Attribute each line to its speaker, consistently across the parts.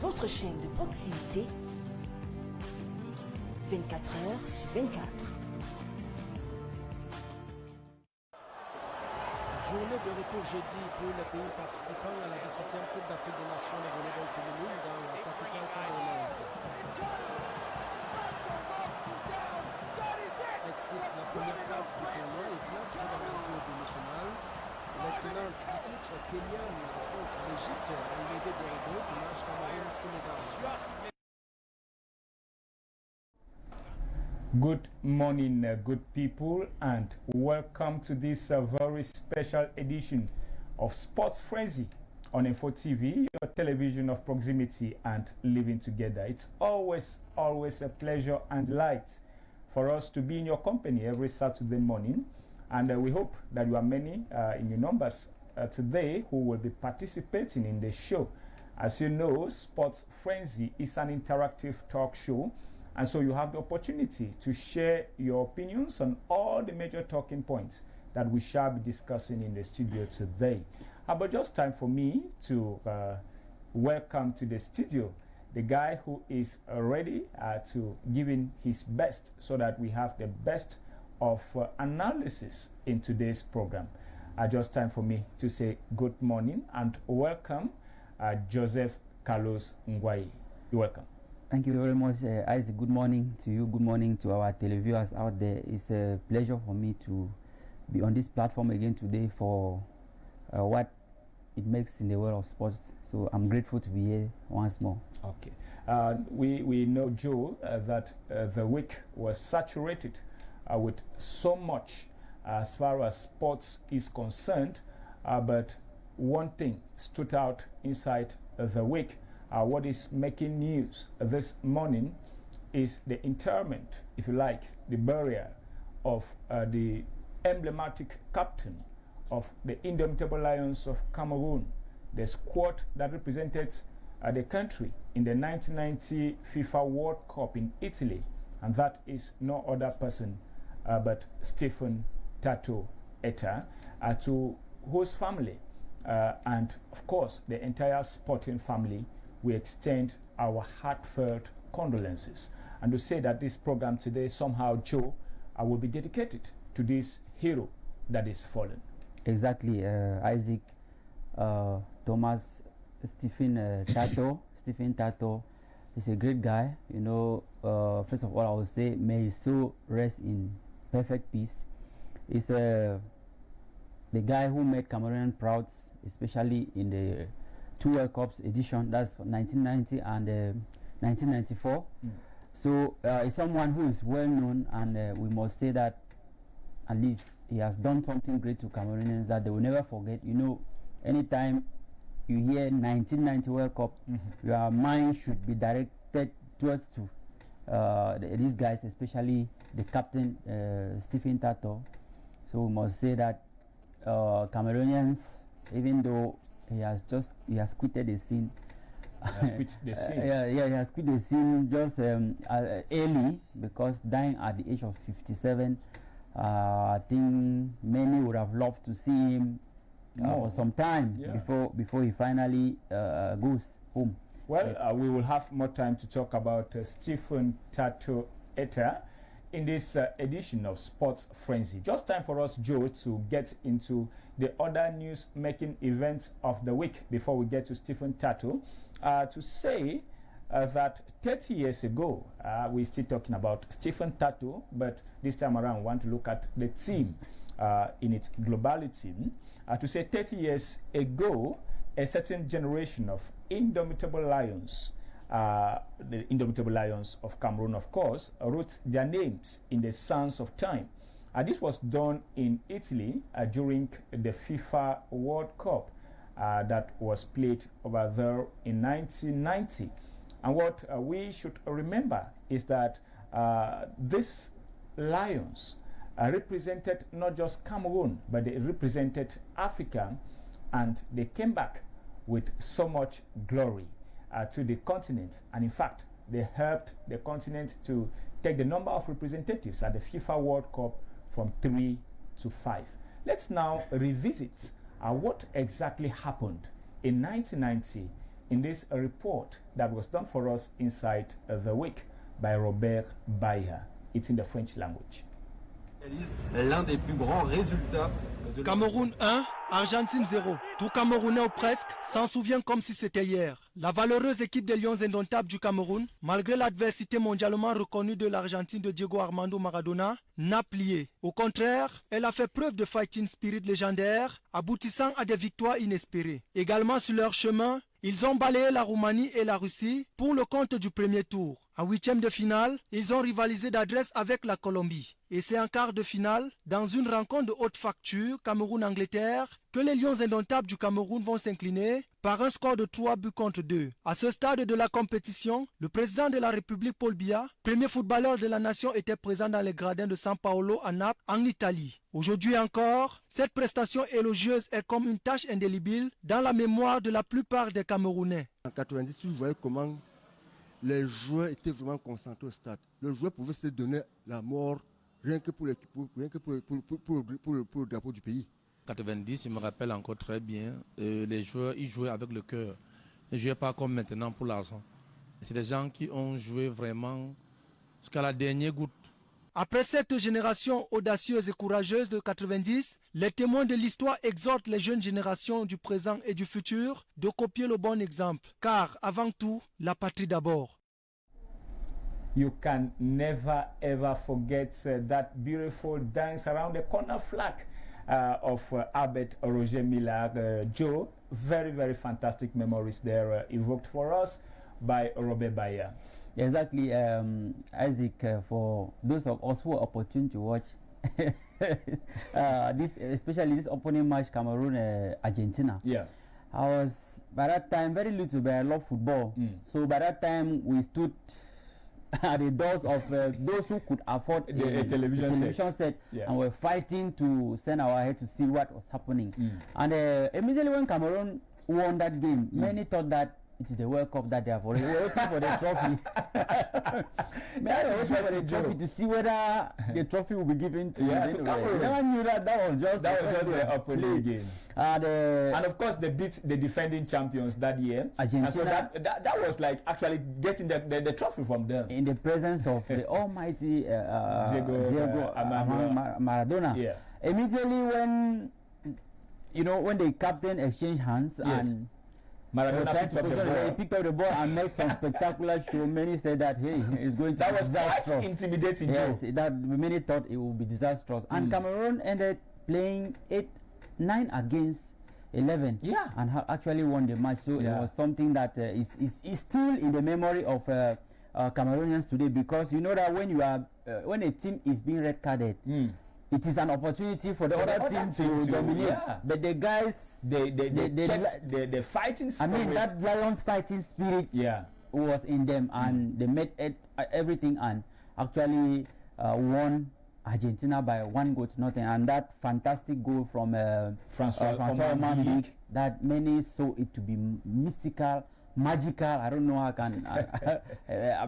Speaker 1: votre chaîne de proximité, 24 heures sur 24.
Speaker 2: Journée de repos jeudi pour les pays participants à la 17e Coupe d'Afrique des Nations de volleyball féminine dans la capitale camerounaise. Excite la première phase du tournoi et place dans le jeu demi-finale. La tenante du titre kenyane affronte l'Égypte en levé de rideau du match Cameroun-Sénégal.
Speaker 3: Good morning, good people, and welcome to this very special edition of Sports Frenzy on Info TV, your television of proximity and living together. It's always a pleasure and delight for us to be in your company every Saturday morning, and we hope that you are many in your numbers today who will be participating in the show. As you know, Sports Frenzy is an interactive talk show, and so you have the opportunity to share your opinions on all the major talking points that we shall be discussing in the studio today. But just time for me to welcome to the studio the guy who is ready to give in his best so that we have the best of analysis in today's program. Just time for me to say good morning and welcome Joseph Carlos Ngwai. You're welcome.
Speaker 4: Thank you very much, Isaac. Good morning to you. Good morning to our televiewers out there. It's a pleasure for me to be on this platform again today for what it makes in the world of sports. So I'm grateful to be here once more.
Speaker 3: Okay. We know, Joe, that the week was saturated with so much as far as sports is concerned, but one thing stood out inside the week. What is making news this morning is the interment, if you like, the burial of the emblematic captain of the Indomitable Lions of Cameroon, the squad that represented the country in the 1990 FIFA World Cup in Italy, and that is no other person but Stephen Tato Etta, to whose family and of course the entire sporting family we extend our heartfelt condolences, and to say that this program today somehow, Joe, will be dedicated to this hero that is fallen.
Speaker 4: Exactly, Isaac. Thomas Stephen Tato. Stephen Tato is a great guy. You know, first of all, I would say may his soul rest in perfect peace. He's the guy who made Cameroon proud, especially in the two World Cups edition, that's 1990 and 1994. So he's someone who is well known, and we must say that at least he has done something great to Cameroonians that they will never forget. You know, anytime you hear 1990 World Cup, your mind should be directed towards these guys, especially the captain, Stephen Tato. So we must say that Cameroonians, even though he has quitted the scene.
Speaker 3: He has
Speaker 4: quit the scene just early, because dying at the age of 57. I think many would have loved to see him for some time before he finally goes home.
Speaker 3: Well, we will have more time to talk about Stephen Tato Etta in this edition of Sports Frenzy. Just time for us, Joe, to get into the other news-making events of the week before we get to Stephen Tato. To say that 30 years ago, we're still talking about Stephen Tato, but this time around, we want to look at the team in its globality. To say 30 years ago, a certain generation of indomitable lions, the Indomitable Lions of Cameroon, of course, wrote their names in the sands of time. This was done in Italy during the FIFA World Cup that was played over there in 1990. And what we should remember is that these lions represented not just Cameroon, but they represented Africa, and they came back with so much glory to the continent. And in fact, they helped the continent to take the number of representatives at the FIFA World Cup from 3 to 5. Let's now revisit what exactly happened in 1990 in this report that was done for us inside the week by Robert Bailly. It's in the French language.
Speaker 5: L'un des plus grands résultats de
Speaker 2: Cameroun 1, Argentine 0. Tout Camerounais ou presque s'en souvient comme si c'était hier. La valeureuse équipe des Lions indomptables du Cameroun, malgré l'adversité mondialement reconnue de l'Argentine de Diego Armando Maradona, n'a plié. Au contraire, elle a fait preuve de fighting spirit légendaire, aboutissant à des victoires inespérées. Également sur leur chemin, ils ont balayé la Roumanie et la Russie pour le compte du premier tour. En huitième de finale, ils ont rivalisé d'adresse avec la Colombie. Et c'est en quart de finale, dans une rencontre de haute facture, Cameroun-Angleterre, que les Lions indomptables du Cameroun vont s'incliner par un score de 3 buts contre 2. À ce stade de la compétition, le président de la République Paul Biya, premier footballeur de la nation, était présent dans les gradins de San Paolo à Naples, en Italie. Aujourd'hui encore, cette prestation élogieuse est comme une tache indélébile dans la mémoire de la plupart des Camerounais.
Speaker 6: En 90, tu voyais comment les joueurs étaient vraiment concentrés au stade. Le joueur pouvait se donner la mort rien que pour l'équipe, rien que pour le drapeau du pays.
Speaker 7: 90, je me rappelle encore très bien, les joueurs, ils jouaient avec le cœur. Ils ne jouaient pas comme maintenant pour l'argent. C'est des gens qui ont joué vraiment jusqu'à la dernière goutte.
Speaker 2: Après cette génération audacieuse et courageuse de 90, les témoins de l'histoire exhortent les jeunes générations du présent et du futur de copier le bon exemple. Car, avant tout, la patrie d'abord.
Speaker 3: You can never ever forget that beautiful dance around the corner flag of Albert Roger Miller. Joe, very, very fantastic memories there evoked for us by Robert Bailly.
Speaker 4: Exactly, Isaac, for those of us who are opportune to watch especially this opening match, Cameroon-Argentina.
Speaker 3: Yeah.
Speaker 4: I was, by that time, very little, but I love football. So by that time, we stood at the doors of those who could afford
Speaker 3: a television
Speaker 4: set,
Speaker 3: yeah.
Speaker 4: And were fighting to send our head to see what was happening. And immediately when Cameroon won that game, many thought that it is the World Cup that they have already waiting for the trophy. Waiting for the trophy to see whether the trophy will be given to
Speaker 3: Cameroon.
Speaker 4: Never knew that was just
Speaker 3: the opening game. And of course, they beat the defending champions that year.
Speaker 4: Argentina.
Speaker 3: And so that was like actually getting the trophy from them.
Speaker 4: In the presence of the almighty Diego Maradona.
Speaker 3: Yeah.
Speaker 4: Immediately when the captain exchanged hands,
Speaker 3: yes.
Speaker 4: And
Speaker 3: Maradona picked up the ball.
Speaker 4: He picked up the ball and made some spectacular show. Many said that, hey, it's going to be disastrous.
Speaker 3: That was quite intimidating.
Speaker 4: Yes, that many thought it would be disastrous. And Cameroon ended playing 9 against 11.
Speaker 3: Yeah.
Speaker 4: And actually won the match. So it was something that is still in the memory of Cameroonians today, because you know that when a team is being red carded, it is an opportunity for the other team to dominate. Yeah. But the guys, they
Speaker 3: kept the fighting spirit.
Speaker 4: I mean, that Lions fighting spirit was in them, and they made everything and actually won Argentina by 1-0. And that fantastic goal from Francois Oman, that many saw it to be mystical, magical. I don't know how I can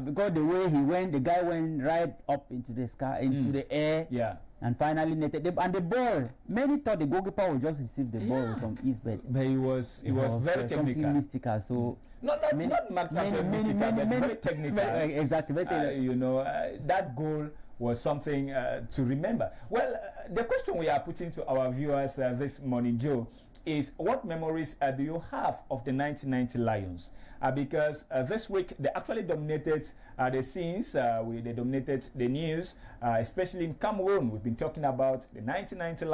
Speaker 4: because the way the guy went right up into the sky, into the air.
Speaker 3: Yeah.
Speaker 4: And finally netted and the ball. Many thought the goalkeeper would just receive the ball from his bed.
Speaker 3: But it was very technical.
Speaker 4: Something mystical. So
Speaker 3: not mystical, but very technical.
Speaker 4: Exactly.
Speaker 3: That goal was something to remember. Well, the question we are putting to our viewers this morning, Joe, is what memories do you have of the 1990 Lions? Because this week they actually dominated the scenes, they dominated the news, especially in Cameroon. We've been talking about the 1990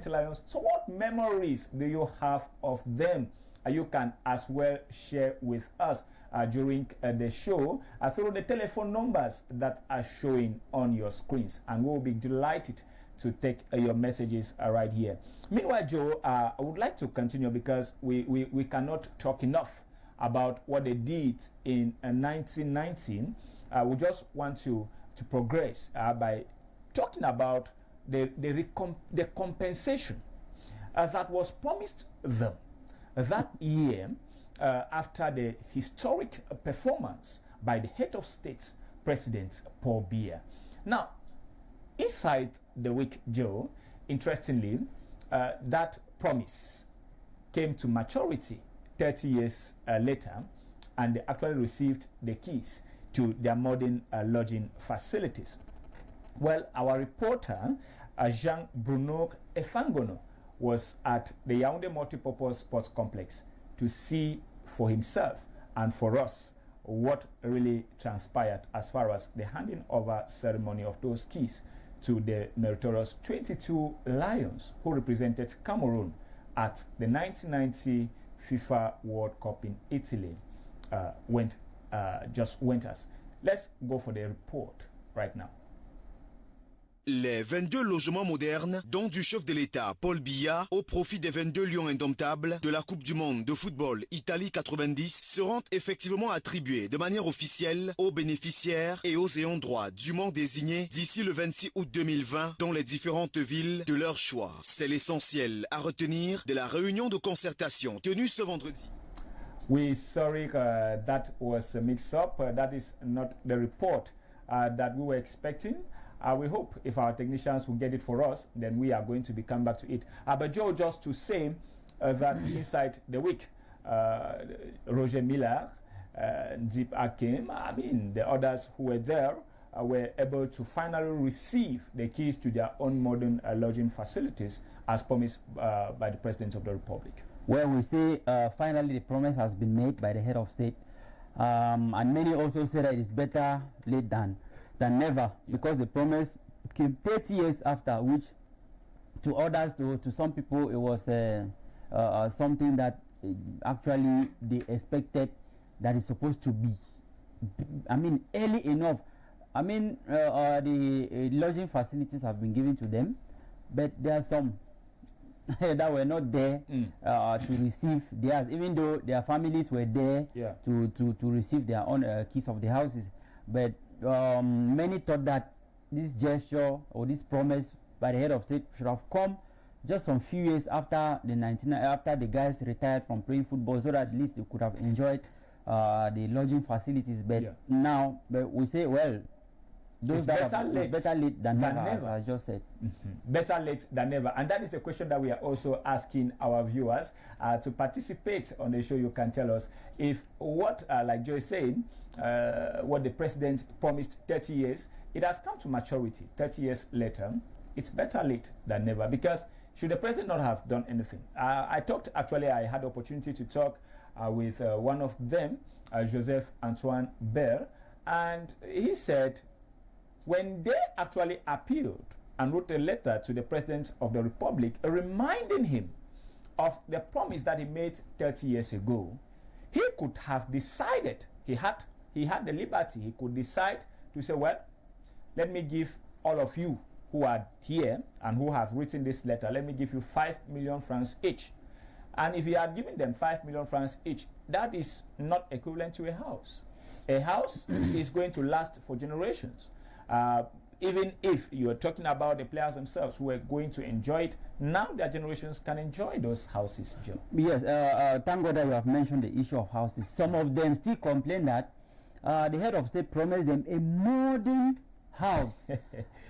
Speaker 3: Lions, So what memories do you have of them? You can as well share with us during the show through the telephone numbers that are showing on your screens, and we'll be delighted to take your messages right here. Meanwhile, Joe, I would like to continue because we cannot talk enough about what they did in 1919. We just want to progress by talking about the compensation that was promised them that year after the historic performance by the head of state, President Paul Biya. Now, inside the week, Joe, interestingly, that promise came to maturity 30 years later, and they actually received the keys to their modern lodging facilities. Well, our reporter, Jean-Bruno Efangono, was at the Yaoundé Multipurpose Sports Complex to see for himself and for us what really transpired as far as the handing over ceremony of those keys to the meritorious 22 Lions who represented Cameroon at the 1990 FIFA World Cup in Italy just went us. Let's go for the report right now.
Speaker 8: Les 22 logements modernes, dont du chef de l'État, Paul Biya, au profit des 22 lions indomptables de la Coupe du Monde de football Italie 90, seront effectivement attribués de manière officielle aux bénéficiaires et aux ayants droit dûment désignés d'ici le 26 août 2020 dans les différentes villes de leur choix. C'est l'essentiel à retenir de la réunion de concertation tenue ce vendredi.
Speaker 3: We're sorry that was a mix-up. That is not the report that we were expecting. We hope if our technicians will get it for us, then we are going to be come back to it. But Joe, just to say that inside the week, Roger Miller, Deep Akim, I mean, the others who were there were able to finally receive the keys to their own modern lodging facilities as promised by the President of the Republic.
Speaker 4: Well, we say finally the promise has been made by the head of state. And many also say that it's better late than never, because the promise came 30 years after, which to others, to some people, it was something that actually they expected that is supposed to be. I mean, early enough. I mean, the lodging facilities have been given to them, but there are some that were not there to receive theirs, even though their families were there to receive their own keys of the houses. But many thought that this gesture or this promise by the head of state should have come just some few years after after the guys retired from playing football, so that at least they could have enjoyed the lodging facilities. But now, we say, well, those better late than never, as I just said.
Speaker 3: Better late than never. And that is the question that we are also asking our viewers to participate on the show. You can tell us if what, like Joe is saying, what the president promised 30 years, it has come to maturity 30 years later. It's better late than never, because should the president not have done anything? I had the opportunity to talk with one of them, Joseph Antoine Bell, and he said when they actually appealed and wrote a letter to the President of the Republic reminding him of the promise that he made 30 years ago, he could have decided, he had the liberty, he could decide to say, well, let me give all of you who are here and who have written this letter, let me give you 5 million francs each. And if he had given them 5 million francs each, that is not equivalent to a house. A house is going to last for generations. Even if you are talking about the players themselves who are going to enjoy it, now their generations can enjoy those houses, Joe.
Speaker 4: Yes, thank God that you have mentioned the issue of houses. Some of them still complain that the head of state promised them a modern house.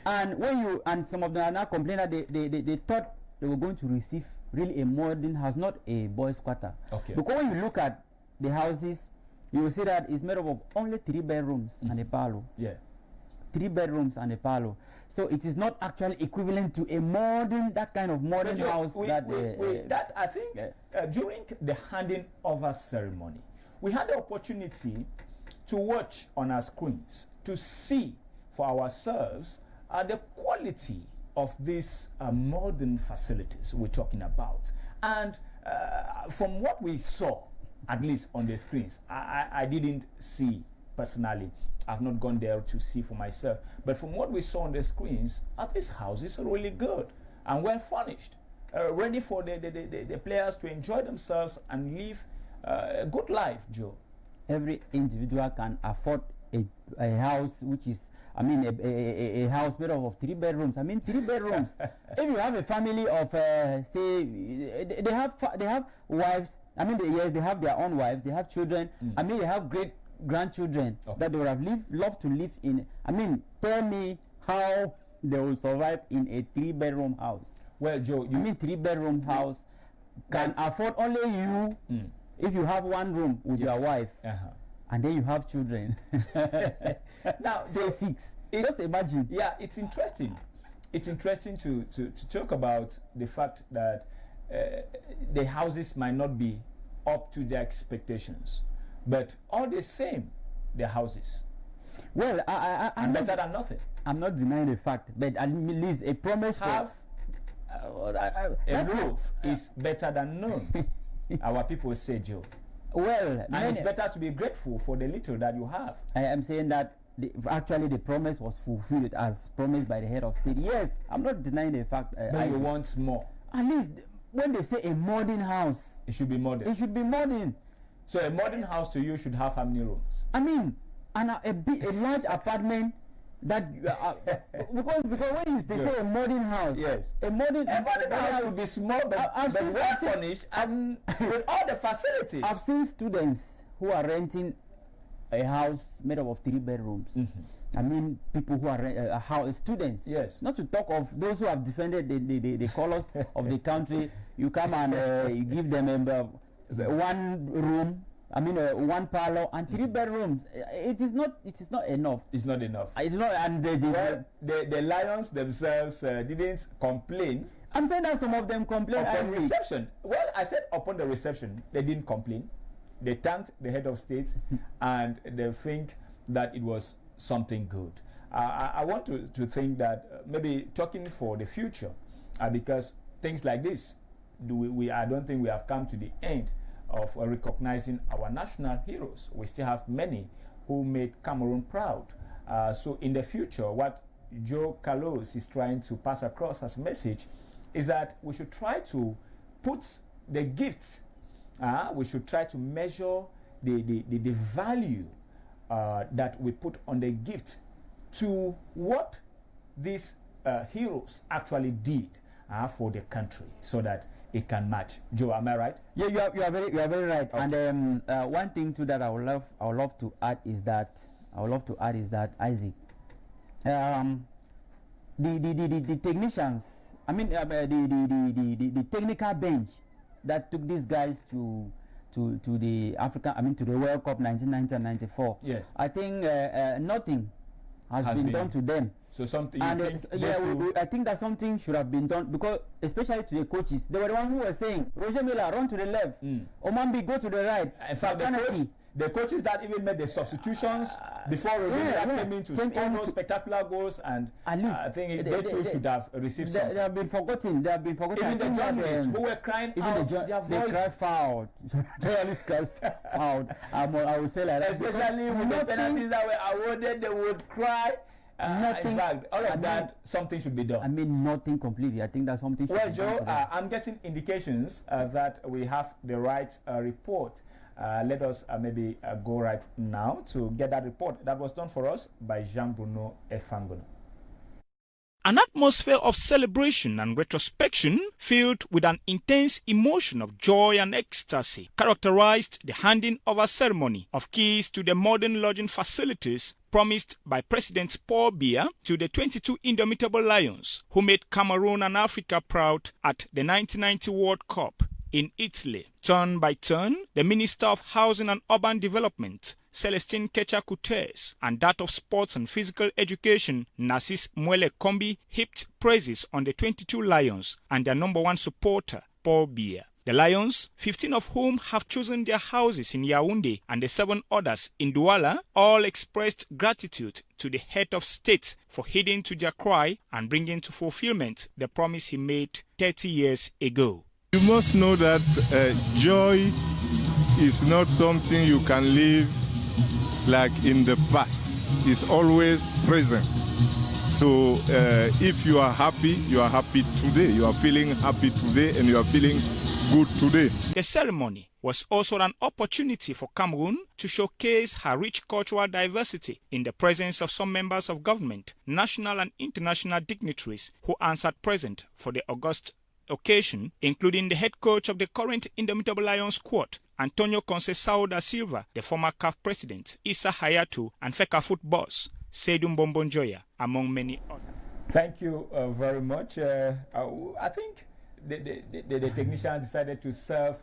Speaker 4: And some of them are now complaining that they thought they were going to receive really a modern house, not a boys' quarter.
Speaker 3: Okay.
Speaker 4: Because when you look at the houses, you will see that it's made up of only 3 bedrooms and a parlor.
Speaker 3: Yeah.
Speaker 4: 3 bedrooms and a parlor. So it is not actually equivalent to a modern, that kind of modern house.
Speaker 3: That I think during the handing over ceremony, we had the opportunity to watch on our screens, to see for ourselves the quality of these modern facilities we're talking about. And from what we saw, at least on the screens, I didn't see personally. I've not gone there to see for myself. But from what we saw on the screens, these houses are really good and well furnished, ready for the players to enjoy themselves and live a good life, Joe.
Speaker 4: Every individual can afford a house which is, I mean, a house made up of 3 bedrooms. I mean, 3 bedrooms. If you have a family of, say, they have wives. I mean, yes, they have their own wives. They have children. I mean, they have great grandchildren that they would have loved to live in. I mean, tell me how they will survive in a 3-bedroom house.
Speaker 3: Well, Joe,
Speaker 4: 3-bedroom house can afford only you if you have one room with your wife, and then you have children,
Speaker 3: now
Speaker 4: say 6. Just imagine.
Speaker 3: Yeah, it's interesting. It's interesting to talk about the fact that the houses might not be up to their expectations, but all the same, the houses.
Speaker 4: Well, I'm
Speaker 3: better than nothing.
Speaker 4: I'm not denying the fact, but at least a promise
Speaker 3: have a roof is better than none. Our people say, Joe.
Speaker 4: Well,
Speaker 3: and it's better to be grateful for the little that you have.
Speaker 4: I am saying that actually the promise was fulfilled as promised by the head of state. Yes, I'm not denying the fact.
Speaker 3: But you want more.
Speaker 4: At least when they say a modern house,
Speaker 3: it should be modern.
Speaker 4: It should be modern.
Speaker 3: So a modern house to you should have how many rooms?
Speaker 4: I mean, and a large apartment that because when you say a modern house,
Speaker 3: yes,
Speaker 4: a modern
Speaker 3: house would be small but well furnished and with all the facilities.
Speaker 4: I've seen students who are renting a house made up of 3 bedrooms. I mean, people who are house students.
Speaker 3: Yes.
Speaker 4: Not to talk of those who have defended the colors of the country. You come and you give them one room. I mean, 1 parlor and 3 bedrooms. It is not enough.
Speaker 3: It's not enough.
Speaker 4: It's not, and
Speaker 3: the Lions themselves didn't complain.
Speaker 4: I'm saying that some of them complained
Speaker 3: upon reception. Well, I said upon the reception, they didn't complain. They thanked the head of state, and they think that it was something good. I want to think that maybe talking for the future, because things like this, I don't think we have come to the end of recognizing our national heroes. We still have many who made Cameroon proud. So in the future, what Joe Carlos is trying to pass across as a message is that we should try to put the gifts, we should try to measure the value that we put on the gift to what these heroes actually did for the country, so that it can match. Joe, am I right?
Speaker 4: Yeah, you are very right.
Speaker 3: Okay.
Speaker 4: And one thing too that I would love to add is that Isaac, the technicians, I mean the technical bench that took these guys to the African, I mean to the World Cup 1990 and 94.
Speaker 3: Yes.
Speaker 4: I think nothing has been done to them.
Speaker 3: So something,
Speaker 4: and I think that something should have been done, because especially to the coaches, they were the ones who were saying, Roger Miller, run to the left, Omambi, go to the right.
Speaker 3: In fact, the coaches that even made the substitutions before Roger Miller came in to score those spectacular goals, and
Speaker 4: at least
Speaker 3: I think they too should have received something.
Speaker 4: They have been forgotten.
Speaker 3: Even the journalists who were crying out, their voice.
Speaker 4: They cried foul. Journalists cried foul. I would say like that.
Speaker 3: Especially with the penalties that were awarded, they would cry.
Speaker 4: Nothing.
Speaker 3: In fact, all of that, something should be done.
Speaker 4: I mean, nothing completely. I think that something should be done.
Speaker 3: Well, Joe, I'm getting indications that we have the right report. Let us maybe go right now to get that report that was done for us by Jean-Bruno Efangono.
Speaker 9: An atmosphere of celebration and retrospection filled with an intense emotion of joy and ecstasy characterized the handing over ceremony of keys to the modern lodging facilities promised by President Paul Biya to the 22 indomitable Lions who made Cameroon and Africa proud at the 1990 World Cup in Italy. Turn by turn, the Minister of Housing and Urban Development, Celestine Kecha-Coutez, and that of Sports and Physical Education, Narcisse Mwele Kombi, heaped praises on the 22 Lions and their number 1 supporter, Paul Biya. The Lions, 15 of whom have chosen their houses in Yaoundé and the 7 others in Douala, all expressed gratitude to the head of state for heeding to their cry and bringing to fulfillment the promise he made 30 years ago.
Speaker 10: You must know that joy is not something you can live like in the past. It's always present. So if you are happy today. You are feeling happy today and you are feeling good today.
Speaker 9: The ceremony was also an opportunity for Cameroon to showcase her rich cultural diversity in the presence of some members of government, national and international dignitaries who answered present for the august occasion, including the head coach of the current Indomitable Lions squad, Antonio Conceição da Silva, the former CAF president, Issa Hayatou, and Fecafoot boss, Seydou Mbonbon Joya, among many others.
Speaker 3: Thank you very much. I think the technician decided to serve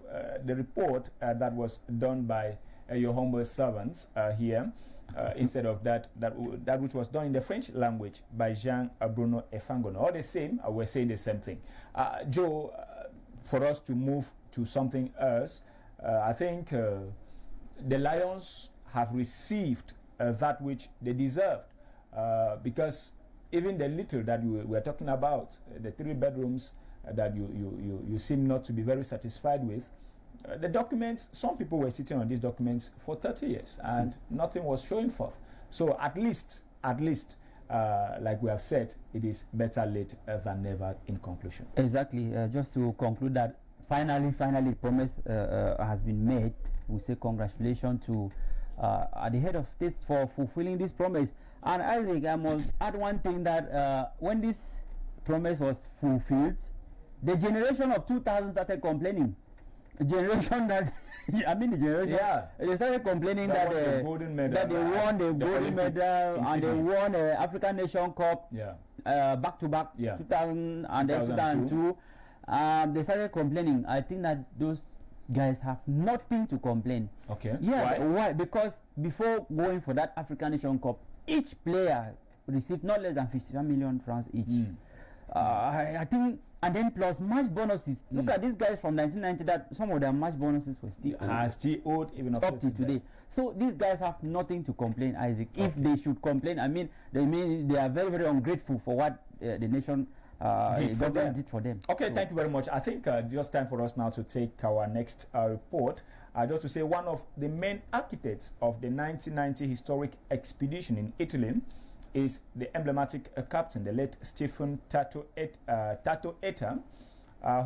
Speaker 3: the report that was done by your humble servants here, instead of that which was done in the French language by Jean Bruno Efangono. All the same, we're saying the same thing. Joe, for us to move to something else, I think the Lions have received that which they deserved, because even the little that we were talking about, the 3 bedrooms that you seem not to be very satisfied with, the documents, some people were sitting on these documents for 30 years and nothing was showing forth. So at least, like we have said, it is better late than never in conclusion.
Speaker 4: Exactly. Just to conclude that, finally, promise has been made. We say congratulations to at the head of this for fulfilling this promise. And Isaac, I must add one thing, that when this promise was fulfilled, the generation of 2000 started complaining. The generation that, I mean the generation, they started complaining that they won the golden medal and they won the African Nation Cup back to back, 2000 and then 2002. They started complaining. I think that those guys have nothing to complain.
Speaker 3: Okay.
Speaker 4: Yeah. Why? Because before going for that African Nation Cup, each player received not less than 55 million francs each. I think, and then plus match bonuses. Look at these guys from 1990, that some of their match bonuses were still owed
Speaker 3: even
Speaker 4: up to today. So these guys have nothing to complain, Isaac. If they should complain, I mean they are very, very ungrateful for what the nation did for them.
Speaker 3: Okay, thank you very much. I think just time for us now to take our next report. Just to say, one of the main architects of the 1990 historic expedition in Italy is the emblematic captain, the late Stephen Tato Etta,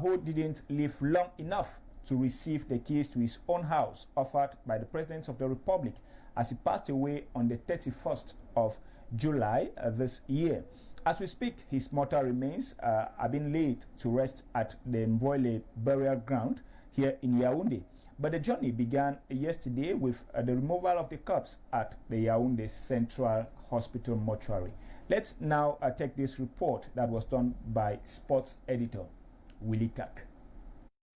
Speaker 3: who didn't live long enough to receive the keys to his own house offered by the President of the Republic as he passed away on the 31st of July this year. As we speak, his mortal remains are being laid to rest at the Mvoile burial ground here in Yaoundé. But the journey began yesterday with the removal of the corpse at the Yaoundé Central Hospital mortuary. Let's now take this report that was done by sports editor Willy Kak.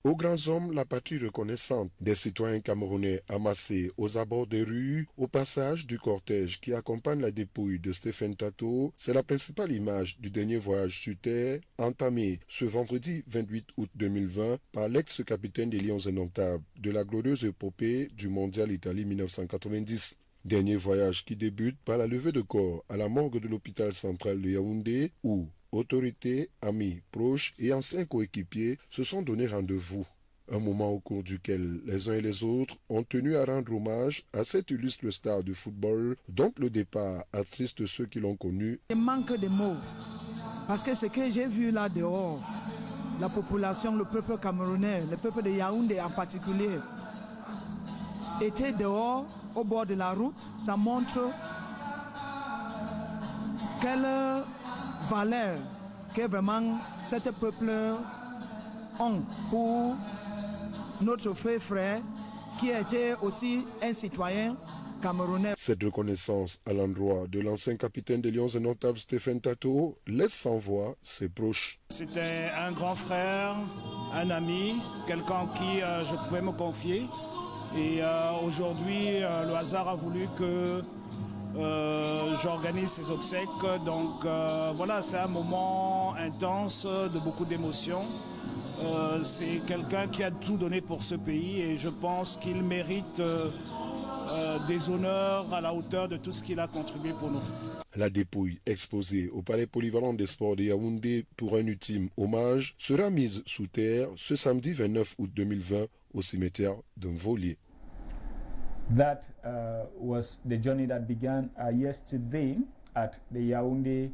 Speaker 11: Aux grands hommes, la patrie reconnaissante des citoyens camerounais amassés aux abords des rues, au passage du cortège qui accompagne la dépouille de Stephen Tato, c'est la principale image du dernier voyage sur Terre entamé ce vendredi 28 août 2020 par l'ex-capitaine des Lions indomptables de la glorieuse épopée du Mondial Italie 1990. Dernier voyage qui débute par la levée de corps à la morgue de l'hôpital central de Yaoundé où autorités, amis, proches et anciens coéquipiers se sont donné rendez-vous. Un moment au cours duquel les uns et les autres ont tenu à rendre hommage à cette illustre star du football dont le départ attriste ceux qui l'ont connu.
Speaker 12: Il manque de mots, parce que ce que j'ai vu là dehors, la population, le peuple camerounais, le peuple de Yaoundé en particulier, était dehors au bord de la route. Ça montre quelle valeur que vraiment cet peuple ont pour notre frère qui était aussi un citoyen camerounais.
Speaker 11: Cette reconnaissance à l'endroit de l'ancien capitaine des Lions indomptables Stephen Tato laisse sans voix ses proches.
Speaker 13: C'était un grand frère, un ami, quelqu'un en qui je pouvais me confier. Et aujourd'hui, le hasard a voulu que j'organise ces obsèques. Donc voilà, c'est un moment intense, de beaucoup d'émotions. C'est quelqu'un qui a tout donné pour ce pays et je pense qu'il mérite des honneurs à la hauteur de tout ce qu'il a contribué pour nous.
Speaker 11: La dépouille exposée au Palais polyvalent des sports de Yaoundé pour un ultime hommage sera mise sous terre ce samedi 29 août 2020 au cimetière de Mvoile.
Speaker 3: That was the journey that began yesterday at the Yaoundé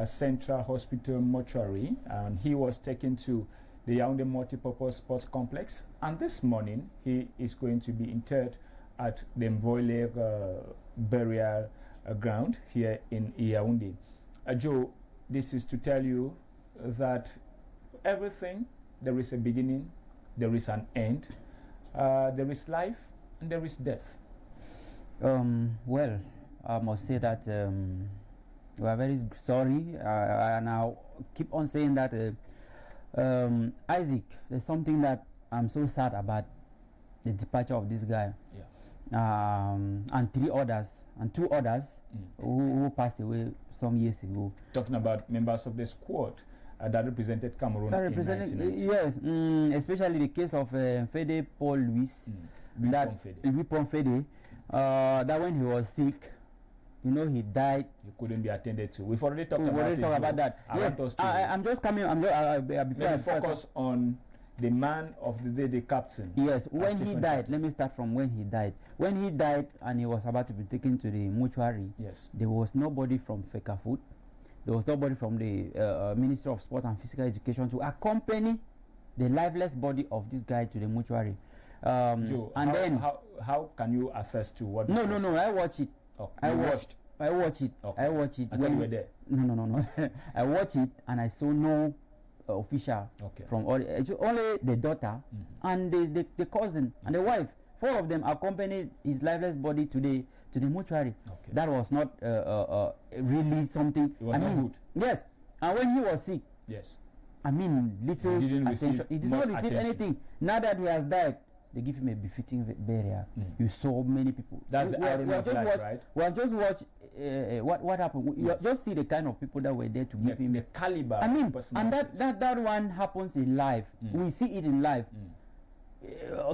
Speaker 3: Central Hospital mortuary, and he was taken to the Yaoundé Multipurpose Sports Complex, and this morning he is going to be interred at the Mvoile burial ground here in Yaoundé. Joe, this is to tell you that everything, there is a beginning, there is an end, there is life, and there is death.
Speaker 4: Well, I must say that we are very sorry, and I'll keep on saying that Isaac, there's something that I'm so sad about the departure of this guy. And two others who passed away some years ago.
Speaker 3: Talking about members of the squad that represented Cameroon in 1990.
Speaker 4: Yes, especially the case of Fede Paul Louis Fede. That when he was sick, you know, he died.
Speaker 3: He couldn't be attended to. We've already talked about that.
Speaker 4: Yes, I'm just coming.
Speaker 3: Let me focus on the man of the day, the captain.
Speaker 4: Yes, when he died, let me start from when he died. When he died and he was about to be taken to the mortuary,
Speaker 3: yes,
Speaker 4: there was nobody from FECAFOOT. There was nobody from the Ministry of Sport and Physical Education to accompany the lifeless body of this guy to the mortuary.
Speaker 3: Joe, and how can you attest to what?
Speaker 4: No, I watched it.
Speaker 3: Oh,
Speaker 4: I watched it.
Speaker 3: Okay.
Speaker 4: I watched it.
Speaker 3: I thought you were there.
Speaker 4: No. I watched it and I saw no official from all. Only the daughter and the cousin and the wife. 4 of them accompanied his lifeless body to the mortuary.
Speaker 3: Okay.
Speaker 4: That was not really something.
Speaker 3: It was not good.
Speaker 4: Yes, and when he was sick.
Speaker 3: Yes.
Speaker 4: I mean, little
Speaker 3: he didn't
Speaker 4: attention.
Speaker 3: receive
Speaker 4: He did not receive
Speaker 3: attention.
Speaker 4: anything. Now that he has died, they give him a befitting burial. You saw many people.
Speaker 3: That's the irony of life, right?
Speaker 4: We have just watched what happened. You just see the kind of people that were there to give him
Speaker 3: the caliber.
Speaker 4: I mean, and that one happens in life. We see it in life.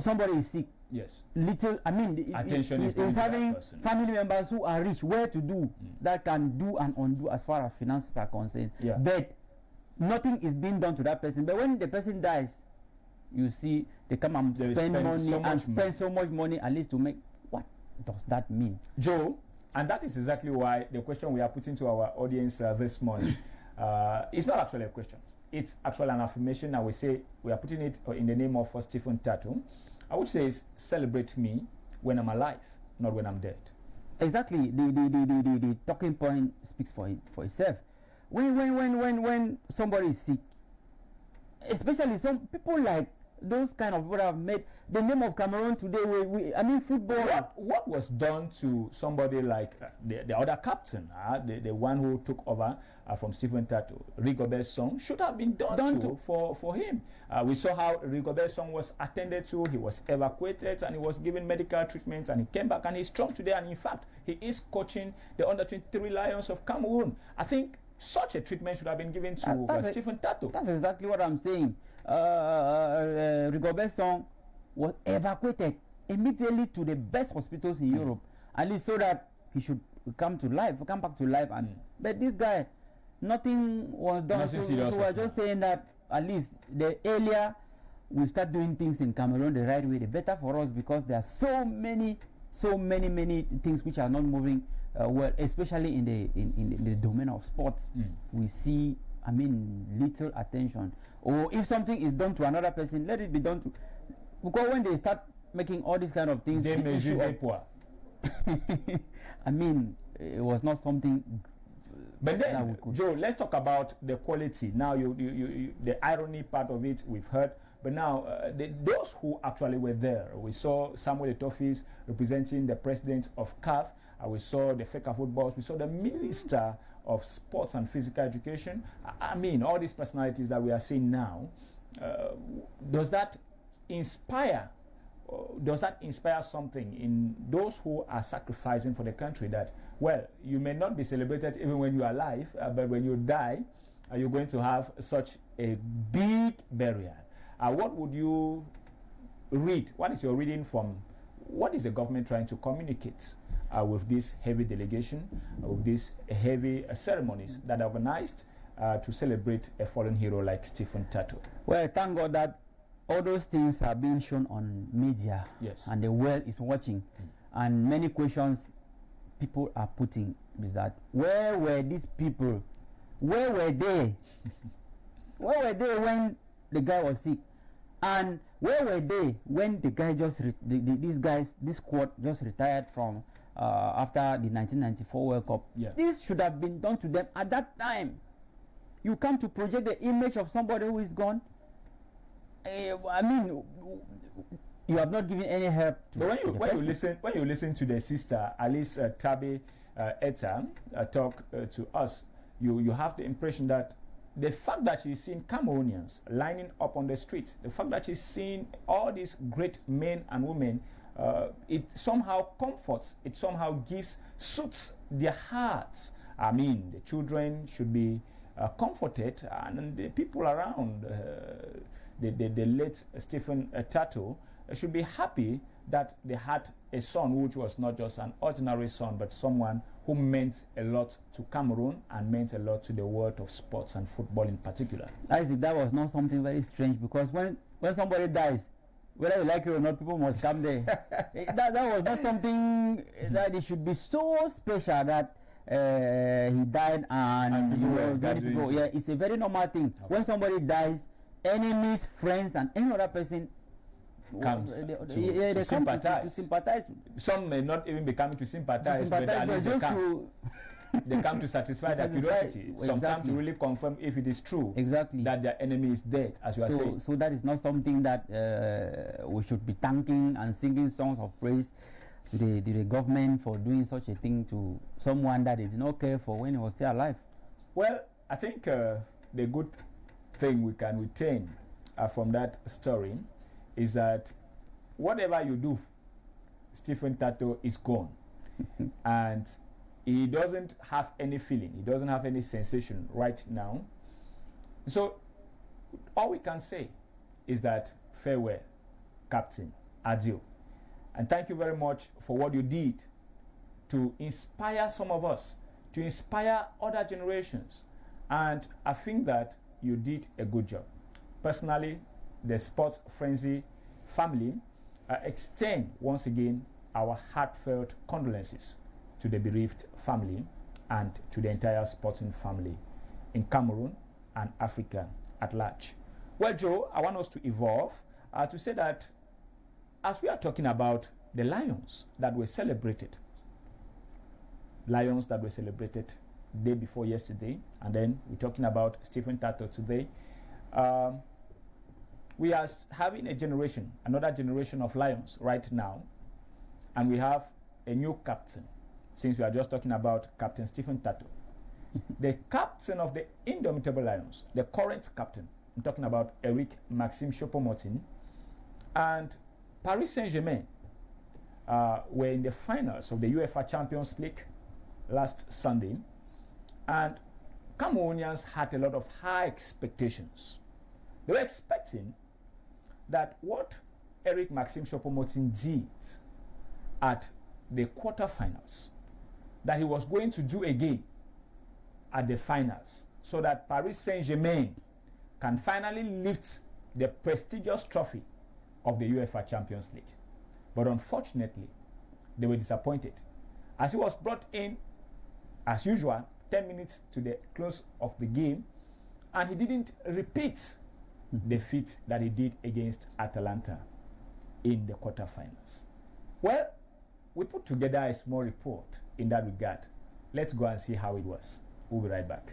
Speaker 4: Somebody is sick.
Speaker 3: Yes.
Speaker 4: Little, I mean,
Speaker 3: attention is
Speaker 4: having family members who are rich, where to do that can do and undo as far as finances are concerned.
Speaker 3: Yeah.
Speaker 4: But nothing is being done to that person. But when the person dies, you see they come and spend so much money at least to make. What does that mean,
Speaker 3: Joe? And that is exactly why the question we are putting to our audience this morning it's not actually a question. It's actually an affirmation, and we are putting it in the name of Stephen Tato. I would say celebrate me when I'm alive, not when I'm dead.
Speaker 4: Exactly. The talking point speaks for itself. When somebody is sick, especially some people like those kind of people have made the name of Cameroon today. I mean, football.
Speaker 3: What was done to somebody like the other captain, the one who took over from Stephen Tato, Rigobert Song, should have been done to for him. We saw how Rigobert Song was attended to. He was evacuated and he was given medical treatments, and he came back and he's strong today. And in fact, he is coaching the under-23 Lions of Cameroon. I think such a treatment should have been given to Stephen Tato.
Speaker 4: That's exactly what I'm saying. Rigobert Song was evacuated immediately to the best hospitals in Europe, at least so that he should come back to life. And but this guy, nothing was done. So we're just saying that at least the earlier we start doing things in Cameroon the right way, the better for us, because there are so many things which are not moving well, especially in the domain of sports. We see, I mean, little attention. Or if something is done to another person, let it be done to. Because when they start making all these kind of things, I mean, it was not something.
Speaker 3: But then, Joe, let's talk about the quality. Now, the irony part of it we've heard. But now, those who actually were there, we saw Samuel Eto'o representing the president of CAF. We saw the FECAFOOT boss. We saw the minister of Sports and Physical Education. I mean, all these personalities that we are seeing now, does that inspire something in those who are sacrificing for the country, that, well, you may not be celebrated even when you are alive, but when you die, you're going to have such a big burial? What would you read? What is your reading from what is the government trying to communicate with this heavy delegation, with these heavy ceremonies that are organized to celebrate a fallen hero like Stephen Tato?
Speaker 4: Well, thank God that all those things are being shown on media,
Speaker 3: yes,
Speaker 4: and the world is watching. And many questions people are putting is that, where were these people? Where were they? Where were they when the guy was sick? And where were they when the guy this squad just retired from after the 1994 World Cup?
Speaker 3: Yeah.
Speaker 4: This should have been done to them at that time. You come to project the image of somebody who is gone. I mean, you have not given any help to.
Speaker 3: But when you listen to the sister Alice Tabe Etta talk to us, you have the impression that the fact that she's seeing Cameroonians lining up on the streets, the fact that she's seeing all these great men and women, it somehow comforts, it somehow suits their hearts. I mean, the children should be comforted, and the people around the late Stephen Tato should be happy that they had a son which was not just an ordinary son, but someone who meant a lot to Cameroon and meant a lot to the world of sports and football in particular.
Speaker 4: Isaac, that was not something very strange, because when somebody dies, whether you like it or not, people must come there. that was not something that it should be so special that he died and you know, many people. Yeah, it's a very normal thing. Okay. When somebody dies, enemies, friends, and any other person
Speaker 3: comes
Speaker 4: to
Speaker 3: sympathize.
Speaker 4: To sympathize.
Speaker 3: Some may not even be coming to sympathize, but at least they come. They come to satisfy their curiosity. Some come to really confirm if it is true that their enemy is dead, as you are saying.
Speaker 4: So that is not something that we should be thanking and singing songs of praise to the government for doing such a thing to someone that they did not care for when he was still alive.
Speaker 3: Well, I think the good thing we can retain from that story is that whatever you do, Stephen Tato is gone. And he doesn't have any feeling, he doesn't have any sensation right now. So all we can say is that farewell, Captain, adieu. And thank you very much for what you did to inspire some of us, to inspire other generations. And I think that you did a good job. Personally, the Sports Frenzy family extend once again our heartfelt condolences to the bereaved family and to the entire sporting family in Cameroon and Africa at large. Well, Joe, I want us to evolve to say that as we are talking about the Lions that were celebrated, day before yesterday, and then we're talking about Stephen Tato today, we are having another generation of Lions right now, and we have a new captain, since we are just talking about Captain Stephen Tato. The captain of the Indomitable Lions, the current captain, I'm talking about Eric Maxime Choupo-Moting, and Paris Saint-Germain were in the finals of the UEFA Champions League last Sunday, and Cameroonians had a lot of high expectations. They were expecting that what Eric Maxime Choupo-Moting did at the quarterfinals, that he was going to do again at the finals, so that Paris Saint-Germain can finally lift the prestigious trophy of the UEFA Champions League. But unfortunately, they were disappointed, as he was brought in, as usual, 10 minutes to the close of the game, and he didn't repeat the feat that he did against Atalanta in the quarterfinals. Well, we put together a small report in that regard. Let's go and see how it was. We'll be right back.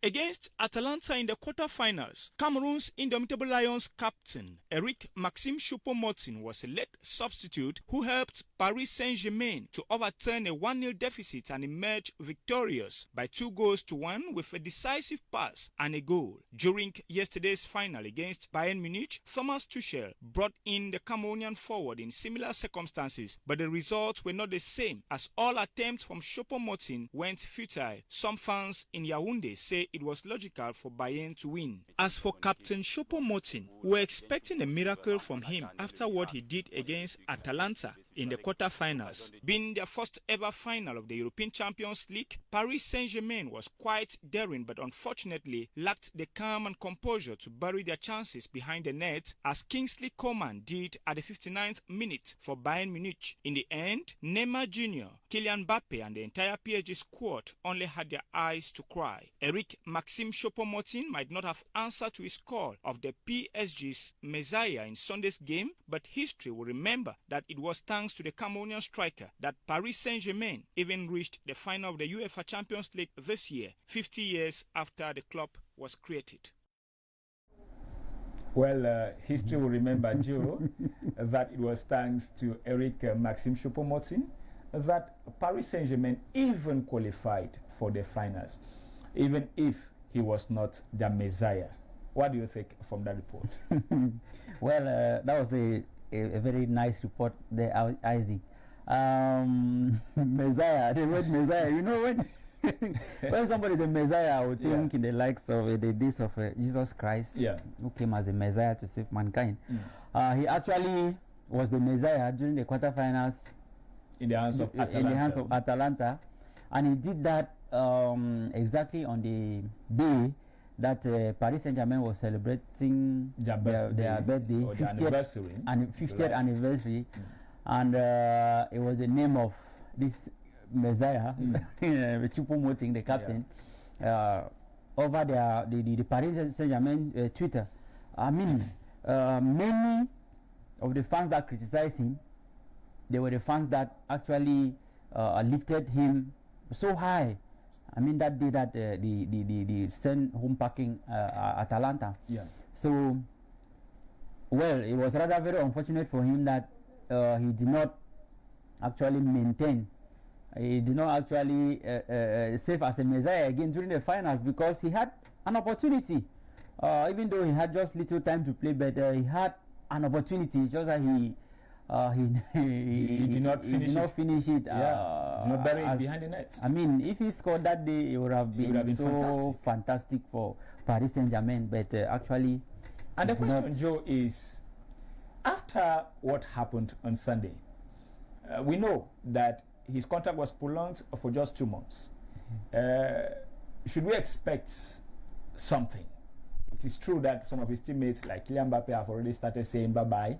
Speaker 9: Against Atalanta in the quarterfinals, Cameroon's Indomitable Lions captain Eric Maxime Choupo-Moting was a late substitute who helped Paris Saint-Germain to overturn a 1-0 deficit and emerge victorious by 2-1 with a decisive pass and a goal. During yesterday's final against Bayern Munich, Thomas Tuchel brought in the Cameroonian forward in similar circumstances, but the results were not the same, as all attempts from Choupo-Moting went futile. Some fans in Yaoundé say it was logical for Bayern to win. As for Captain Choupo-Moting, we were expecting a miracle from him after what he did against Atalanta in the quarterfinals. Being their first ever final of the European Champions League, Paris Saint-Germain was quite daring, but unfortunately lacked the calm and composure to bury their chances behind the net, as Kingsley Coman did at the 59th minute for Bayern Munich. In the end, Neymar Jr., Kylian Mbappe and the entire PSG squad only had their eyes to cry. Eric Maxime Choupo-Moting might not have answered to his call of the PSG's Messiah in Sunday's game, but history will remember that it was thanks to the Cameroonian striker that Paris Saint-Germain even reached the final of the UEFA Champions League this year, 50 years after the club was created.
Speaker 3: Well, history will remember, Joe, that it was thanks to Eric Maxime Choupo-Moting that Paris Saint-Germain even qualified for the finals, even if he was not the Messiah. What do you think from that report?
Speaker 4: Well, that was a very nice report there, Isaac. Messiah, the word Messiah, you know, when when somebody is a Messiah, I would think in the likes of the days of Jesus Christ, who came as the Messiah to save mankind. He actually was the Messiah during the quarterfinals
Speaker 3: in the hands of Atalanta.
Speaker 4: In the hands of Atalanta, and he did that exactly on the day that Paris Saint-Germain was celebrating their birthday, 50th anniversary, and it was the name of this Messiah, Choupo-Moting, the captain, over the Paris Saint-Germain Twitter. I mean, many of the fans that criticized him, they were the fans that actually lifted him so high. I mean, that day that the sent home packing Atalanta. So, well, it was rather very unfortunate for him that he did not actually maintain. He did not actually serve as a Messiah again during the finals, because he had an opportunity. Even though he had just little time to play, but he had an opportunity. It's just that he did not finish it.
Speaker 3: Did not bury it behind the net.
Speaker 4: I mean, if he scored that day, it would have been so fantastic for Paris Saint-Germain. But actually,
Speaker 3: and the question, Joe, is after what happened on Sunday, we know that his contract was prolonged for just 2 months. Should we expect something? It is true that some of his teammates, like Kylian Mbappe, have already started saying bye-bye.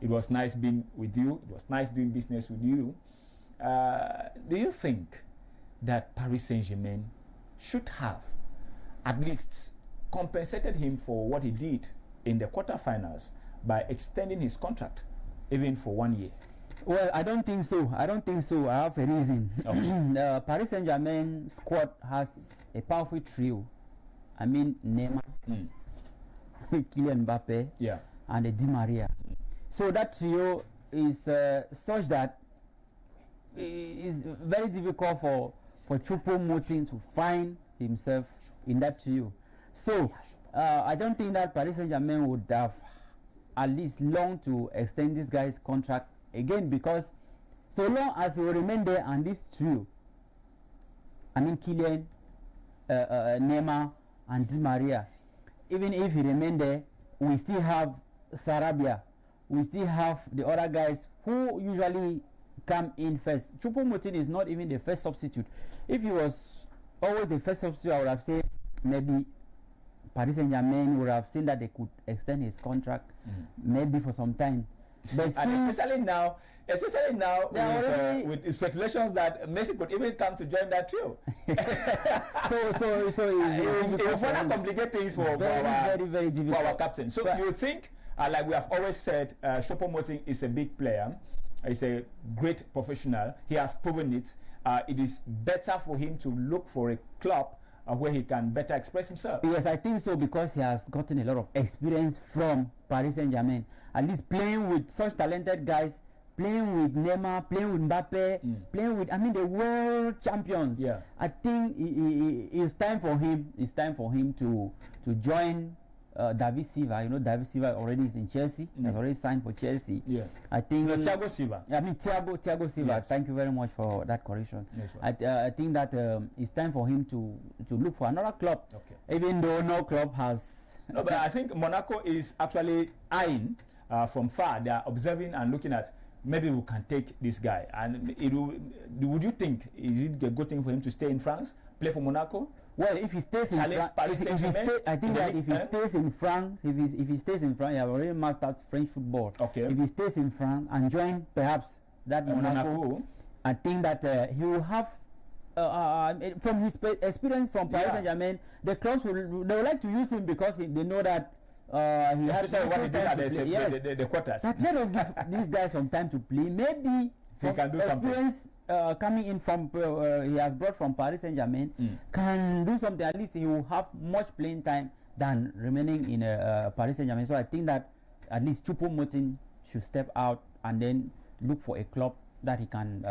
Speaker 3: It was nice being with you. It was nice doing business with you. Do you think that Paris Saint-Germain should have at least compensated him for what he did in the quarterfinals by extending his contract even for 1 year?
Speaker 4: Well, I don't think so. I have a reason. Okay. Paris Saint-Germain squad has a powerful trio. I mean, Neymar, Kylian Mbappe, and Di Maria. So that trio is such that it is very difficult for Choupo-Moting to find himself in that trio. So I don't think that Paris Saint-Germain would have at least longed to extend this guy's contract again, because so long as he will remain there and this trio, I mean Kylian, Neymar, and Di Maria, even if he remain there, we still have Sarabia, we still have the other guys who usually come in first. Choupo-Moting is not even the first substitute. If he was always the first substitute, I would have said maybe Paris Saint-Germain would have seen that they could extend his contract maybe for some time. But
Speaker 3: and especially now with speculations that Messi could even come to join that trio.
Speaker 4: so
Speaker 3: it will further complicate things for our captain. So
Speaker 4: but
Speaker 3: you think, like we have always said, Choupo-Moting is a big player. He's a great professional. He has proven it. It is better for him to look for a club where he can better express himself.
Speaker 4: Yes, I think so, because he has gotten a lot of experience from Paris Saint-Germain. At least playing with such talented guys, playing with Neymar, playing with Mbappe, playing with, I mean, the world champions.
Speaker 3: Yeah.
Speaker 4: I think it's time for him. It's time for him to join David Silva. You know, David Silva already is in Chelsea. He has already signed for Chelsea.
Speaker 3: Yeah.
Speaker 4: I think
Speaker 3: Thiago Silva.
Speaker 4: I mean Thiago Silva.
Speaker 3: Yes.
Speaker 4: Thank you very much for that correction.
Speaker 3: Yes,
Speaker 4: I think that it's time for him to look for another club.
Speaker 3: Okay.
Speaker 4: Even though no club has.
Speaker 3: No, but I think Monaco is actually eyeing from far. They are observing and looking at, maybe we can take this guy. And would you think, is it a good thing for him to stay in France, play for Monaco?
Speaker 4: Well, if he stays in France, I think that if he stays in France, if he stays in France, he has already mastered French football.
Speaker 3: Okay.
Speaker 4: If he stays in France and join perhaps that Monaco, I think that he will have, from his experience from Paris Saint-Germain, the clubs they would like to use him because they know that he has
Speaker 3: what he did at the quarters.
Speaker 4: But let us give this guy some time to play. Maybe
Speaker 3: he can do
Speaker 4: experience coming in from he has brought from Paris Saint-Germain can do something. At least he will have much playing time than remaining in Paris Saint-Germain. So I think that at least Choupo-Moting should step out and then look for a club that he can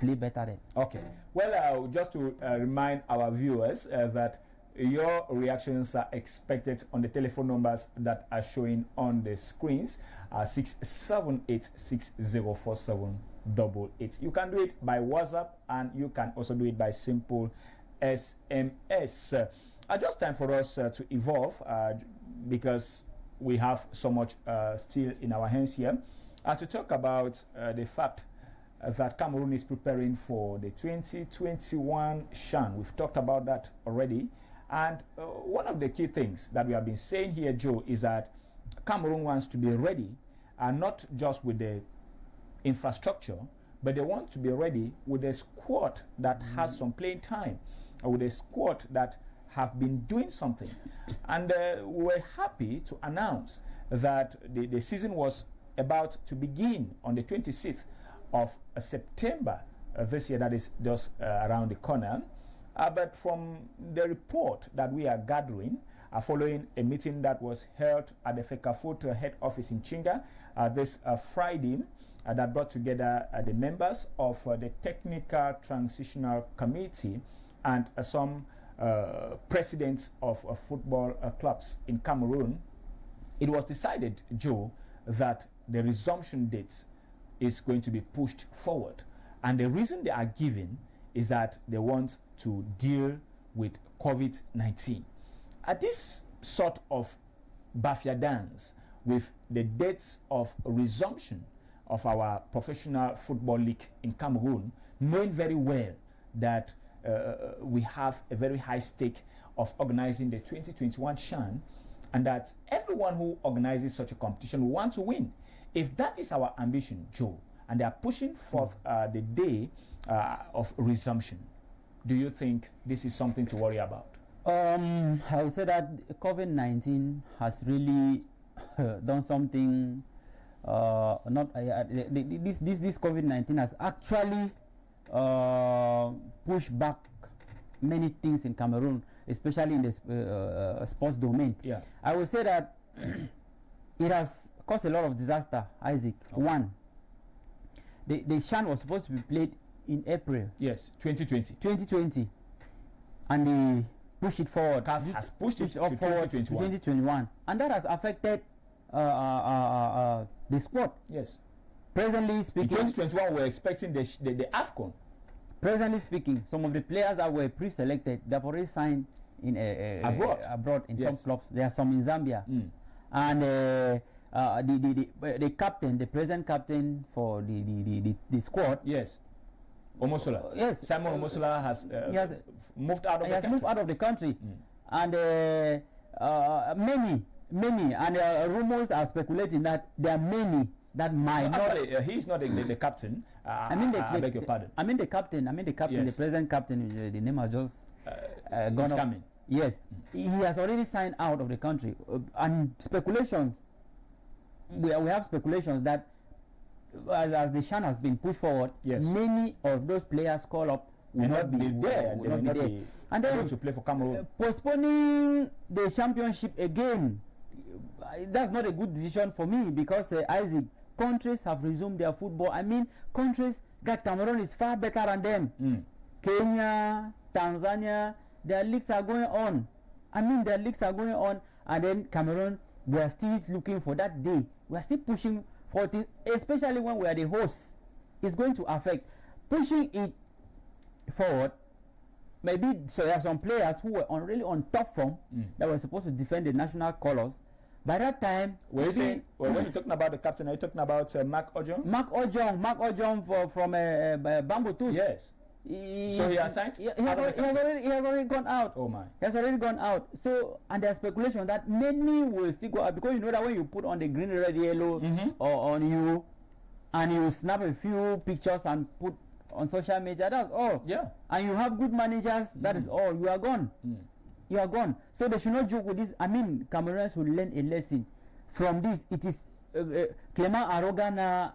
Speaker 4: play better than.
Speaker 3: Okay. Well, just to remind our viewers that your reactions are expected on the telephone numbers that are showing on the screens. 678604788. You can do it by WhatsApp, and you can also do it by simple SMS. Just time for us to evolve because we have so much still in our hands here to talk about the fact that Cameroon is preparing for the 2021 CHAN. We've talked about that already. And one of the key things that we have been saying here, Joe, is that Cameroon wants to be ready, not just with the infrastructure, but they want to be ready with a squad that has some playing time, with a squad that have been doing something. And we're happy to announce that the season was about to begin on the 26th of September this year, that is just around the corner. But from the report that we are gathering, following a meeting that was held at the FECAFOOT head office in Chinga this Friday, that brought together the members of the Technical Transitional Committee and some presidents of football clubs in Cameroon, it was decided, Joe, that the resumption dates is going to be pushed forward. And the reason they are given is that they want to deal with COVID-19. At this sort of Bafia dance with the dates of resumption of our professional football league in Cameroon, knowing very well that we have a very high stake of organizing the 2021 CHAN, and that everyone who organizes such a competition will want to win. If that is our ambition, Joe, and they are pushing forth the day of resumption, do you think this is something to worry about?
Speaker 4: I would say that COVID-19 has really done something. This COVID-19 has actually pushed back many things in Cameroon, especially in the sports domain.
Speaker 3: Yeah.
Speaker 4: I would say that it has caused a lot of disaster, Isaac. Okay. One, the CHAN was supposed to be played in April.
Speaker 3: Yes, 2020.
Speaker 4: 2020. And they pushed it forward.
Speaker 3: CAF has pushed it to
Speaker 4: 2021. And that has affected the squad.
Speaker 3: Yes.
Speaker 4: Presently speaking,
Speaker 3: in 2021, we're expecting the AFCON.
Speaker 4: Presently speaking, some of the players that were pre-selected, they've already signed in abroad in some clubs. There are some in Zambia. And the captain, the present captain for the squad.
Speaker 3: Yes. Omosola.
Speaker 4: Yes.
Speaker 3: Simon Omosola has moved out of the country.
Speaker 4: Moved out of the country. And many, and rumors are speculating that there are many that might not.
Speaker 3: Actually, he's not the captain. I beg your pardon.
Speaker 4: I mean the captain. Yes. The present captain. The name has just gone up. Yes, he has already signed out of the country, and speculations. We have speculations that as the CHAN has been pushed forward, many of those players call up will not be there. They will not be there. And then
Speaker 3: to play for Cameroon.
Speaker 4: Postponing the championship again, that's not a good decision for me, because Isaac, countries have resumed their football. I mean, countries that Cameroon is far better than them. Kenya, Tanzania, their leagues are going on. And then Cameroon, we are still looking for that day. We are still pushing for it, especially when we are the hosts. It's going to affect pushing it forward. Maybe so there are some players who were really on top form that were supposed to defend the national colors. By that time,
Speaker 3: when you're talking about the captain, are you talking about Mark Ojong?
Speaker 4: Mark Ojong from Bamboo Tools.
Speaker 3: Yes. So he has signed?
Speaker 4: He has already gone out.
Speaker 3: Oh my.
Speaker 4: He has already gone out. So, and there's speculation that many will still go out, because you know that when you put on the green, red, yellow or on you, and you snap a few pictures and put on social media, that's all.
Speaker 3: Yeah. And
Speaker 4: you have good managers, that is all. You are gone. You are gone. So they should not joke with this. I mean, Cameroonians will learn a lesson from this. It is Clement Arogana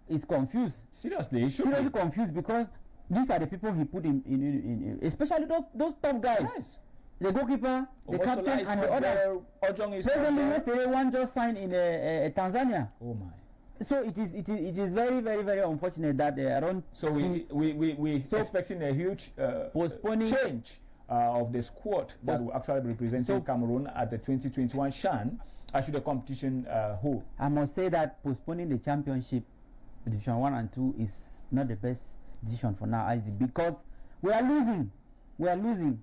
Speaker 4: is confused.
Speaker 3: Seriously,
Speaker 4: seriously confused, because these are the people he put in especially those tough guys.
Speaker 3: Yes.
Speaker 4: The goalkeeper, the captain, and the others. Presently, yesterday, one just signed in Tanzania.
Speaker 3: Oh my.
Speaker 4: So it is very, very, very unfortunate that they are on.
Speaker 3: So we expecting a huge
Speaker 4: postponing
Speaker 3: change of the squad that will actually be representing Cameroon at the 2021 CHAN should the competition hold?
Speaker 4: I must say that postponing the championship, Division 1 and 2, is not the best decision for now, Isaac, because we are losing. We are losing.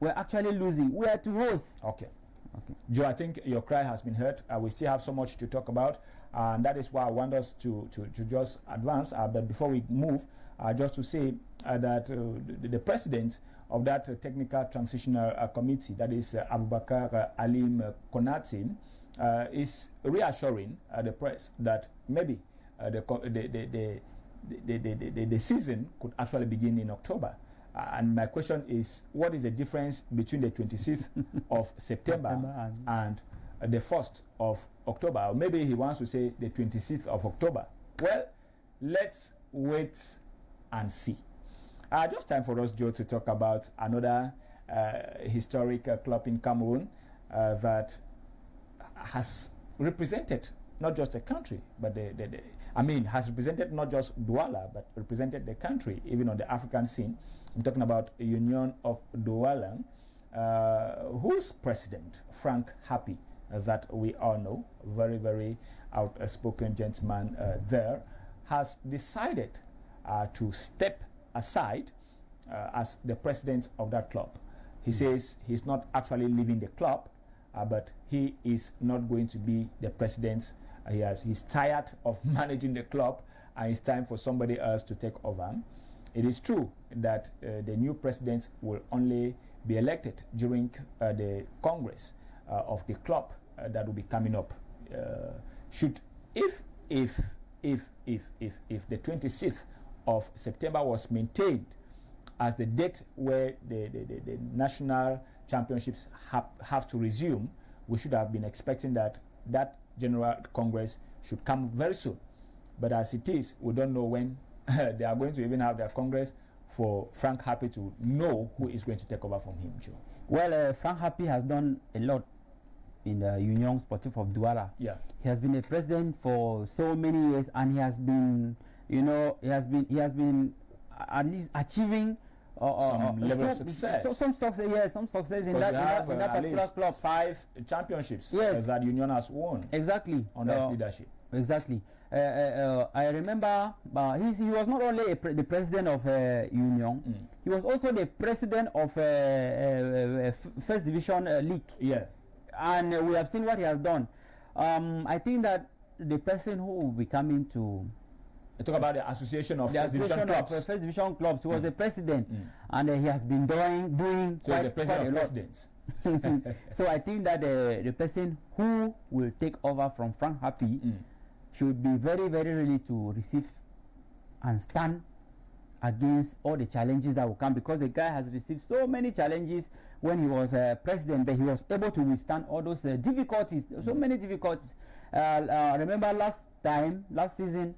Speaker 4: We're actually losing. We are to host.
Speaker 3: Okay. Joe, I think your cry has been heard. We still have so much to talk about, and that is why I want us to just advance. But before we move, just to say that the president of that technical transitional committee, that is Abubakar Alim Konate, is reassuring the press that maybe the season could actually begin in October. And my question is, what is the difference between the 26th of September and the 1st of October? Or maybe he wants to say the 26th of October. Well, let's wait and see. Just time for us, Joe, to talk about another historic club in Cameroon that has represented not just a country, but has represented not just Douala, but represented the country, even on the African scene. I'm talking about Union of Douala, whose president, Frank Happy, that we all know, very, very outspoken gentleman there, has decided to step aside as the president of that club. He says he's not actually leaving the club, but he is not going to be the president. He's tired of managing the club, and it's time for somebody else to take over. It is true that the new president will only be elected during the Congress of the club that will be coming up. If the 26th of September was maintained as the date where the national championships have to resume, we should have been expecting that General Congress should come very soon. But as it is, we don't know when they are going to even have their Congress for Frank Happy to know who is going to take over from him, Joe.
Speaker 4: Well, Frank Happy has done a lot in the Union Sportive of Douala.
Speaker 3: Yeah.
Speaker 4: He has been a president for so many years, and he has been, he has been at least achieving
Speaker 3: some level of success.
Speaker 4: Some success in that particular club. 5
Speaker 3: championships that Union has won.
Speaker 4: Exactly.
Speaker 3: Under his leadership.
Speaker 4: Exactly. I remember he was not only the president of Union, he was also the president of First Division League.
Speaker 3: Yeah.
Speaker 4: And we have seen what he has done. I think that the person who will be coming to
Speaker 3: talk about the Association of First Division Clubs.
Speaker 4: First Division Clubs. He was the president, and he has been doing
Speaker 3: so quite, the president of presidents.
Speaker 4: So I think that the person who will take over from Frank Happy should be very, very ready to receive and stand against all the challenges that will come, because the guy has received so many challenges when he was president, but he was able to withstand all those difficulties, so many difficulties. Remember last season,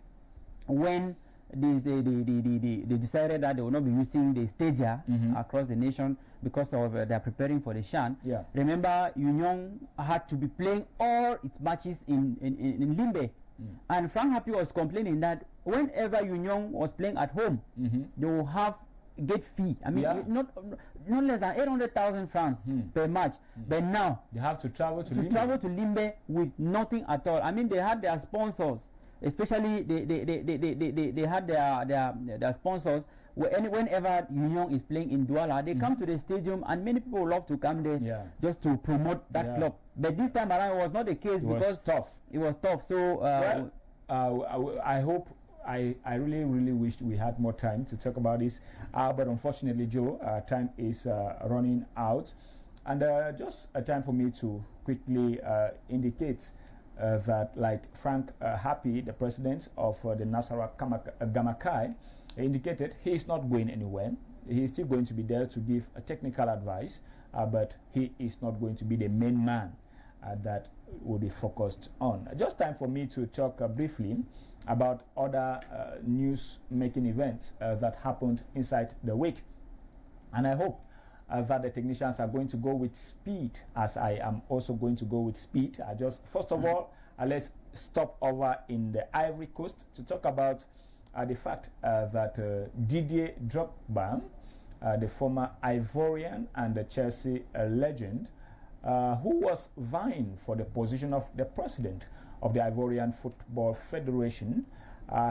Speaker 4: when they decided that they will not be using the stadia across the nation because of they are preparing for the CHAN.
Speaker 3: Yeah.
Speaker 4: Remember, Union had to be playing all its matches in Limbe. And Frank Happy was complaining that whenever Union was playing at home, they will have gate fee. I mean, not less than 800,000 francs per match. But now
Speaker 3: they have to travel to
Speaker 4: Limbe with nothing at all. I mean, they had their sponsors, especially they had their sponsors. Whenever Union is playing in Douala, they come to the stadium, and many people love to come there just to promote that club. But this time around, it was not the case because it was tough. So
Speaker 3: I hope. I really, really wished we had more time to talk about this, but unfortunately, Joe, time is running out, and just a time for me to quickly indicate that, like Frank Happy, the president of the Nasarawa Gamakai, indicated, he is not going anywhere. He is still going to be there to give technical advice, but he is not going to be the main man that will be focused on. Just time for me to talk briefly about other news-making events that happened inside the week. And I hope that the technicians are going to go with speed, as I am also going to go with speed. First of all, let's stop over in the Ivory Coast to talk about the fact that Didier Drogba the former Ivorian and the Chelsea legend, who was vying for the position of the president of the Ivorian Football Federation.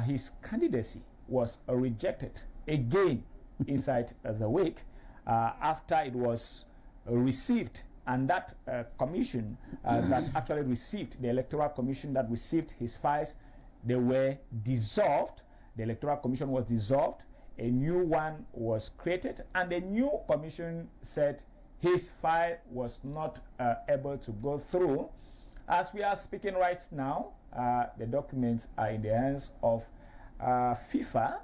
Speaker 3: His candidacy was rejected again inside the week after it was received, and that commission that actually received, the Electoral Commission that received his files, they were dissolved. The Electoral Commission was dissolved, a new one was created, and the new commission said his file was not able to go through. As we are speaking right now, the documents are in the hands of FIFA,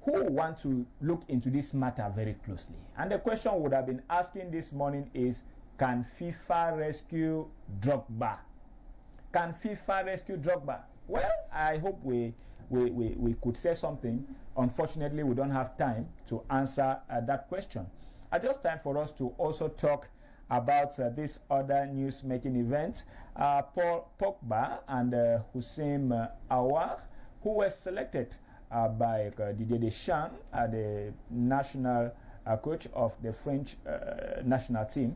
Speaker 3: who want to look into this matter very closely. And the question we would have been asking this morning is, can FIFA rescue Drogba? Can FIFA rescue Drogba? Well, I hope we could say something. Unfortunately, we don't have time to answer that question. Just time for us to also talk about this other news-making event. Paul Pogba and Houssem Aouar, who were selected by Didier Deschamps, the national coach of the French national team.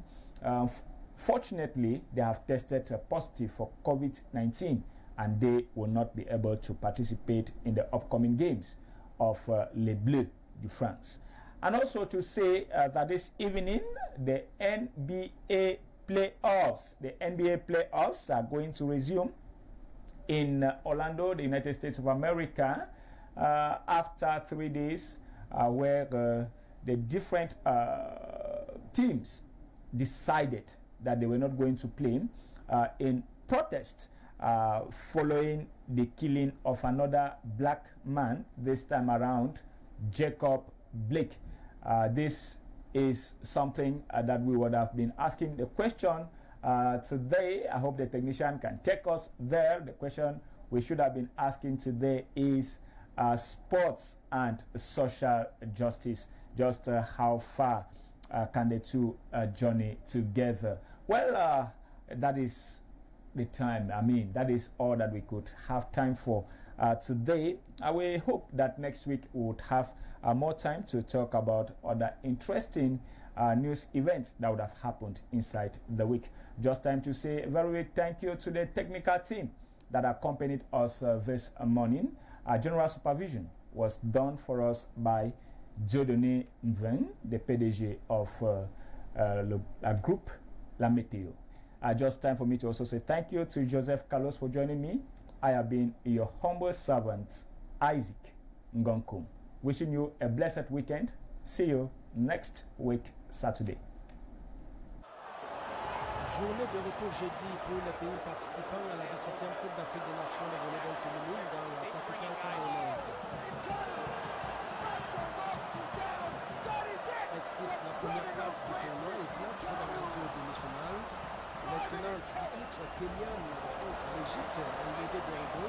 Speaker 3: Fortunately, they have tested positive for COVID-19, and they will not be able to participate in the upcoming games of Les Bleus de France. And also to say that this evening, the NBA playoffs are going to resume in Orlando, the United States of America, after 3 days where the different teams decided that they were not going to play in protest following the killing of another black man, this time around, Jacob Blake. This is something that we would have been asking the question today. I hope the technician can take us there. The question we should have been asking today is sports and social justice. Just how far can the two journey together? Well, that is the time. I mean, that is all that we could have time for today. We hope that next week we would have more time to talk about other interesting news events that would have happened inside the week. Just time to say a very big thank you to the technical team that accompanied us this morning. General supervision was done for us by Dieudonné Mven, the PDG of la group La Météo. Just time for me to also say thank you to Joseph Carlos for joining me. I have been your humble servant, Isaac Ngonkum. Wishing you a blessed weekend. See you next week, Saturday.
Speaker 14: Journée de repos jeudi pour les pays participants à la 17e Coupe d'Afrique des Nations de volleyball féminine dans la capitale camerounaise. Exit la première phase du tournoi et place sur la montée au demi-finale. Maintenant, titre Kenyan affronte l'Égypte en levée de rideau.